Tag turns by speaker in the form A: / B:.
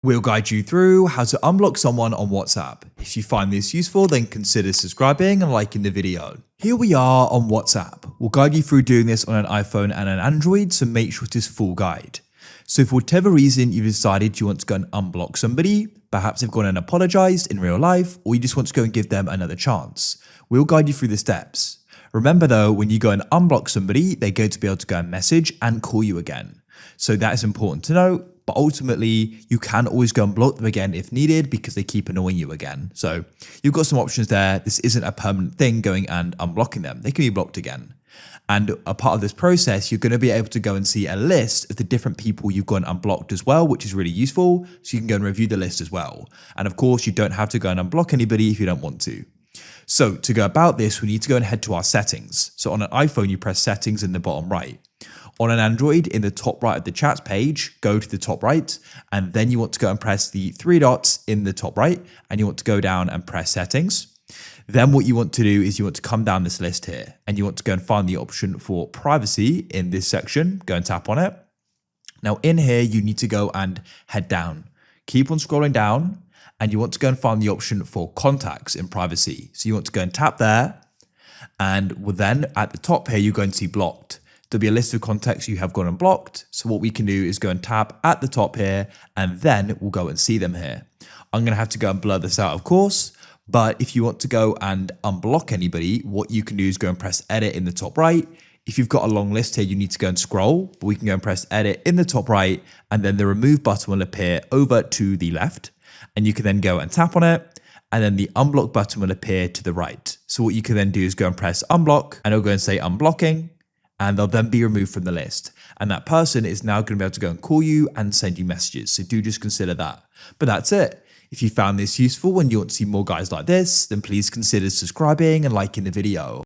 A: We'll guide you through how to unblock someone on WhatsApp. If you find this useful, then consider subscribing and liking the video. Here we are on WhatsApp. We'll guide you through doing this on an iPhone and an Android, so make sure it is full guide. So for whatever reason you've decided you want to go and unblock somebody, perhaps they've gone and apologized in real life, or you just want to go and give them another chance, we'll guide you through the steps. Remember though, when you go and unblock somebody, they're going to be able to go and message and call you again. So that is important to know. But ultimately, you can always go and block them again if needed because they keep annoying you again. So you've got some options there. This isn't a permanent thing going and unblocking them. They can be blocked again. And a part of this process, you're going to be able to go and see a list of the different people you've gone unblocked as well, which is really useful. So you can go and review the list as well. And of course, you don't have to go and unblock anybody if you don't want to. So to go about this, we need to go and head to our settings. So on an iPhone, you press settings in the bottom right. On an Android, in the top right of the chat page, go to the top right, and then you want to go and press the three dots in the top right, and you want to go down and press settings. Then what you want to do is you want to come down this list here, and you want to go and find the option for privacy in this section. Go and tap on it. Now in here, you need to go and head down. Keep on scrolling down, and you want to go and find the option for contacts in privacy. So you want to go and tap there, and then at the top here, you're going to see blocked. There'll be a list of contacts you have gone and blocked. So what we can do is go and tap at the top here, and then we'll go and see them here. I'm going to have to go and blur this out, of course. But if you want to go and unblock anybody, what you can do is go and press edit in the top right. If you've got a long list here, you need to go and scroll, but we can go and press edit in the top right, and then the remove button will appear over to the left. And you can then go and tap on it, and then the unblock button will appear to the right. So what you can then do is go and press unblock, and it'll go and say unblocking, and they'll then be removed from the list. And that person is now going to be able to go and call you and send you messages. So do just consider that. But that's it. If you found this useful and you want to see more guides like this, then please consider subscribing and liking the video.